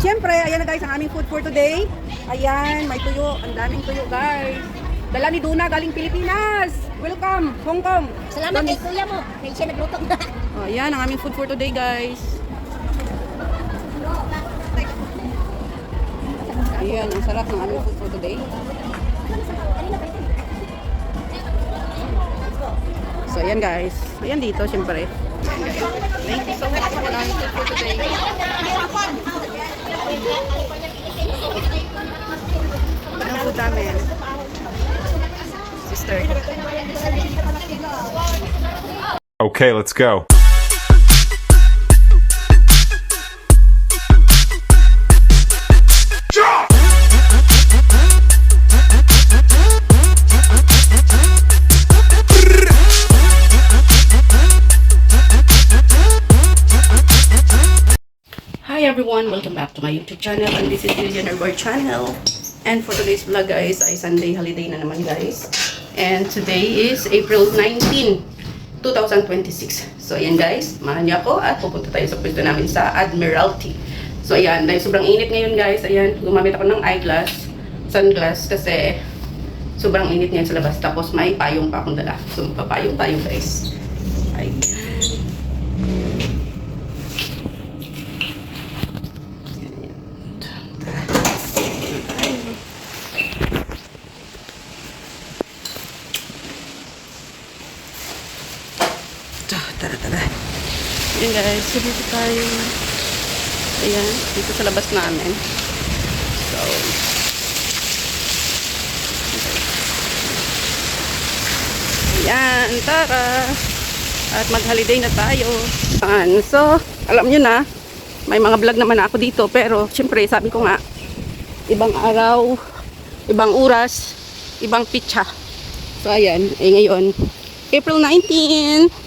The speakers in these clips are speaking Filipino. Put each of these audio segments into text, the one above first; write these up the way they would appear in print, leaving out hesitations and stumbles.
syempre, ayan na guys, ang aming food for today. Ayan, may tuyo. Ang daming tuyo guys. Dala ni Duna galing Pilipinas. Welcome, Hong Kong. Salamat kay kuya mo. Kaya siya nagluto na. Oh, ayan ang aming food for today guys. Ayan, ang sarap ng aming food for today. So ayan guys. Ayan dito syempre. Thank you so much for aming food for today. Anong food namin? Sister. Okay, let's go. Hi everyone, welcome back to my YouTube channel, and this is Lilian Herbert channel. And for today's vlog guys, ay Sunday holiday na naman guys. And today is April 19, 2026. So ayan guys, samahan niyo ako at pupunta tayo sa pwesto namin sa Admiralty. So ayan, dahil sobrang init ngayon guys, ayan, gumamit ako ng sunglass kasi sobrang init ngayon sa labas. Tapos may payong pa akong dala. So magpapayong tayo guys. Ayan. Tara. Ayan guys, so dito tayo. Ayan, dito sa labas namin. So, ayan, tara. At mag-holiday na tayo. Ayan, so, alam nyo na, may mga vlog naman ako dito. Pero, syempre, sabi ko nga, ibang araw, ibang oras, ibang pitsa. So, ayan, ngayon, April 19,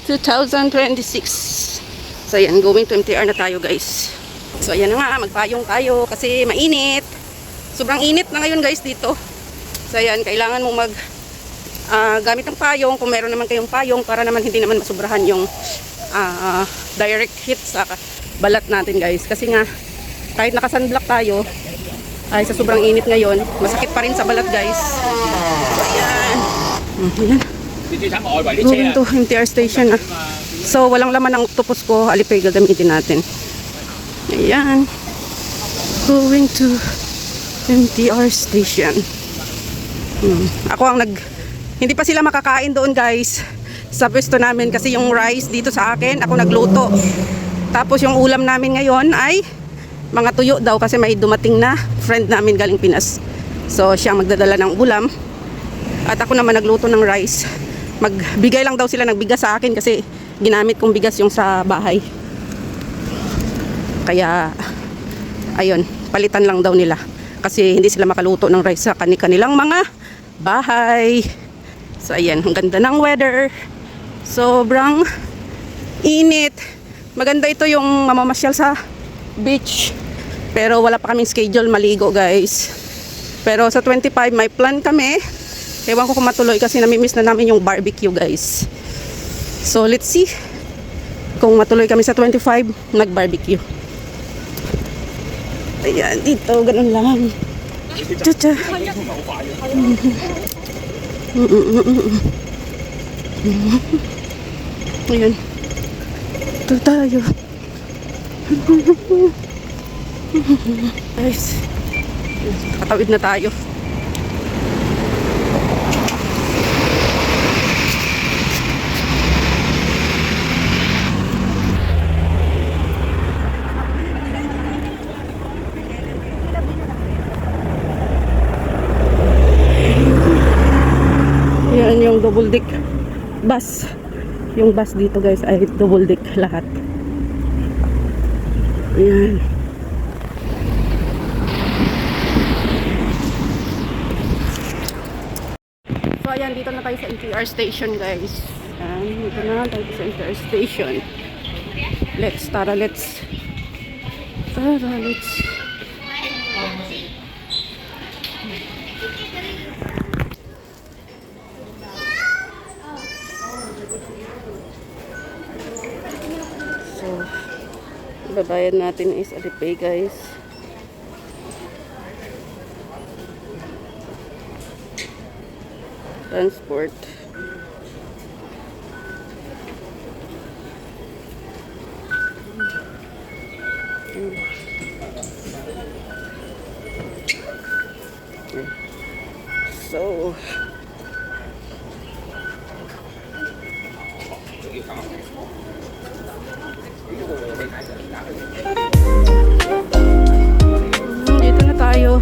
2026. So ayan, going to MTR na tayo guys. So ayan na nga, magpayong tayo kasi mainit. Sobrang init na ngayon guys dito. So ayan, kailangan mong gamit ng payong kung meron naman kayong payong para naman hindi naman masubrahan yung direct heat sa balat natin guys. Kasi nga, kahit naka-sunblock tayo, ay sa sobrang init ngayon, masakit pa rin sa balat guys. So ayan. Ayan. Going to MTR station na. So, walang laman ang octopus ko. Alipay gagamitin natin. Ayan. Going to MTR station. Ako ang hindi pa sila makakain doon guys sa pwesto namin kasi yung rice dito sa akin, ako nagluto. Tapos yung ulam namin ngayon ay mga tuyo daw kasi may dumating na friend namin galing Pinas. So, siya magdadala ng ulam. At ako naman nagluto ng rice. Magbigay lang daw sila ng bigas sa akin kasi ginamit kong bigas yung sa bahay. Kaya ayun, palitan lang daw nila kasi hindi sila makaluto ng rice sa kanilang mga bahay. So ayan, ang ganda ng weather. Sobrang init. Maganda ito yung mamamasyal sa beach. Pero wala pa kaming schedule maligo guys. Pero sa 25 may plan kami. Ewan ko kung matuloy kasi namimiss na namin yung barbecue guys. So let's see kung matuloy kami sa 25 nag-barbecue. Ayan, dito ganun lang. Tcha. Ayan. Ito tayo. Guys, katawid na tayo. Yan yung double deck bus. Yung bus dito guys ay double deck lahat. Ayan. So ayan, dito na tayo sa MTR station guys. Ayan, dito na tayo sa MTR station. Let's. Babayad natin is Alipay guys. Transport. So, dito na tayo.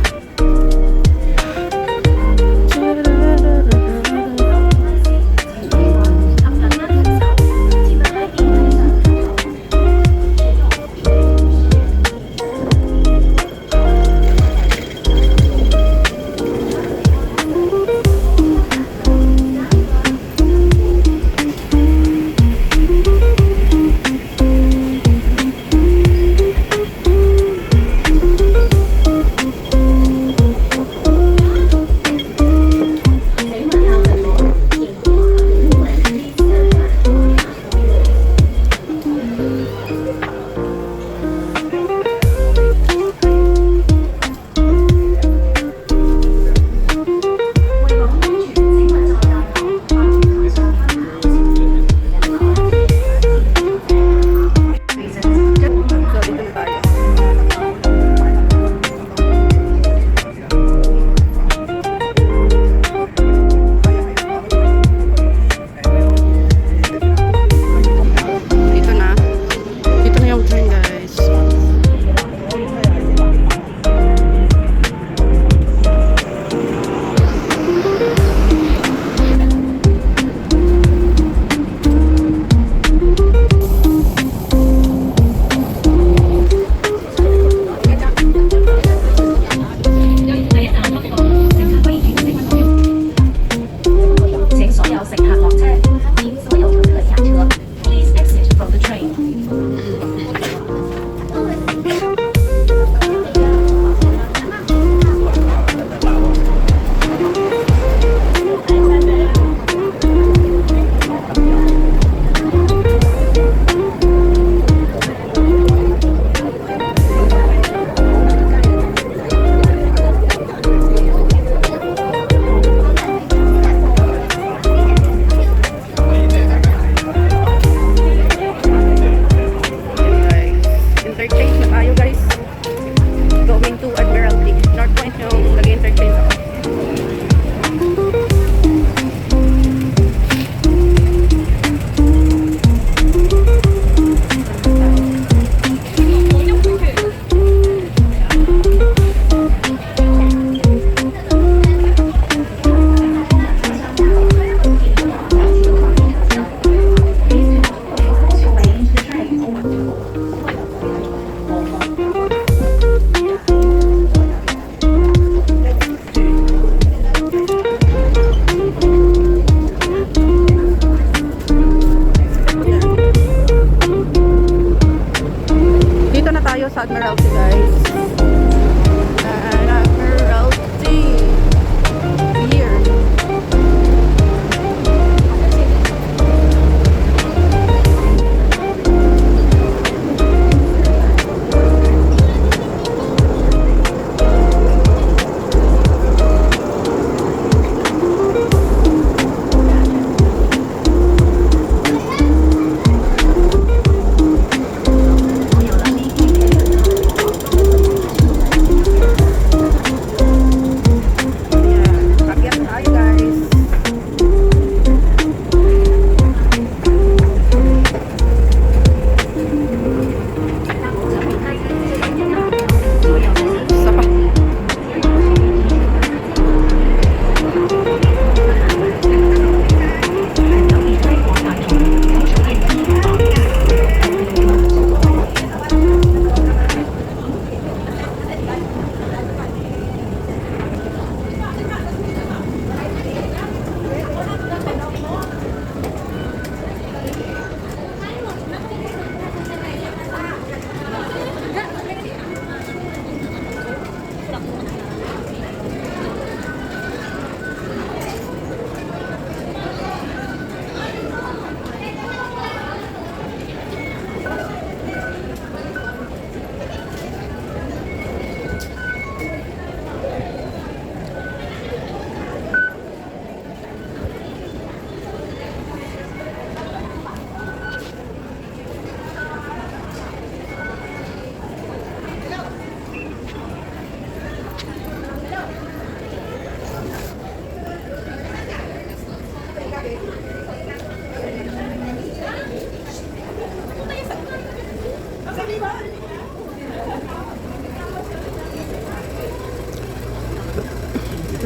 sa Admiralty, guys. Admiralty. Here.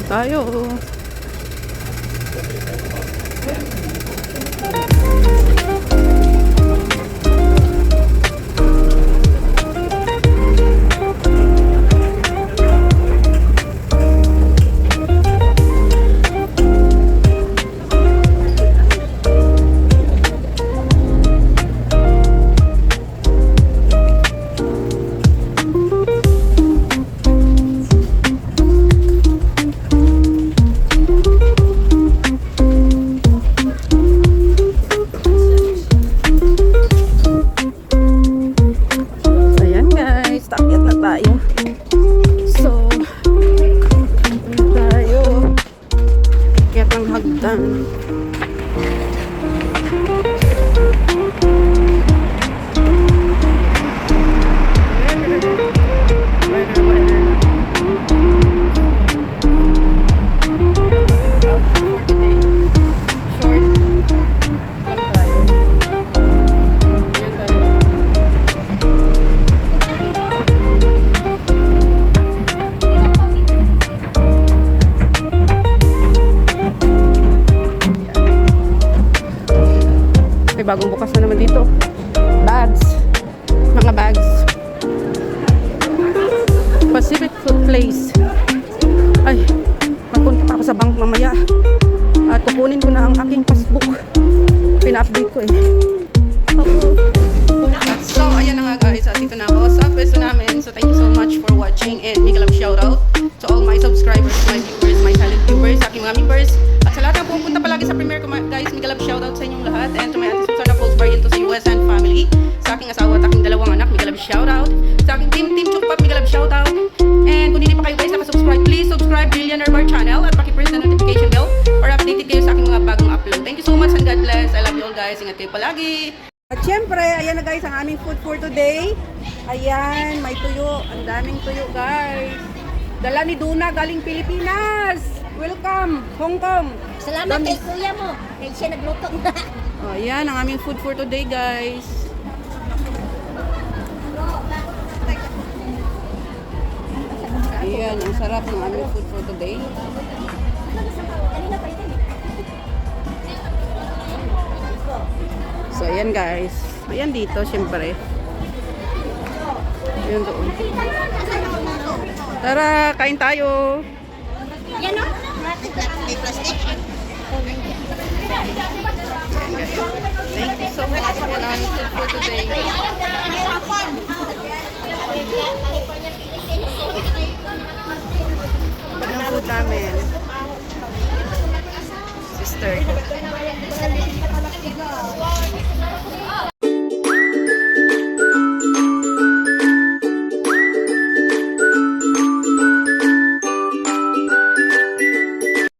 tayo. Ayan guys, takyat na tayo. So, tayo. Takyat ang hagdan. May bagong bukas na naman dito. Bags. Mga bags. Pacific Food Place. Ay, magpunta pa ako sa bank mamaya. At kukunin ko na ang aking passbook. Pina-update ko eh. So, ayan na nga guys. At dito na ako sa pwesto namin. So, thank you so much for watching. And mega love shoutout to all my subscribers, my viewers, my silent viewers, sa aking mga members. At sa lahat ng pupunta palagi sa premiere ko guys, mega love shoutout sa inyong lahat. And to my auntie Susana Folksberg to sa US and family. Sa aking asawa at aking dalawang anak, mega love shoutout. Sa aking team Chukpat, mega love shoutout. And kung hindi pa kayo guys nakasubscribe, please subscribe Billionaire Bar channel at paki-press na notification bell para updated kayo sa aking mga bagong upload. Thank you so much and God bless. I love you all guys. Ingat kayo palagi. At syempre, ayan na guys ang aming food for today. Ayan, may tuyo. Ang daming tuyo guys. Dala ni Duna galing Pilipinas. Welcome, Hong Kong. Salamat kay kuya mo. Kay siya nagluto na. Oh, ayan ang aming food for today guys. Ayan, ang sarap ng aming food for today. So, ayan guys. Ayan dito, syempre. Ayan doon. Tara, kain tayo. Yan o. May plastic. Thank you so much for our food for today. Ang food namin. Sister.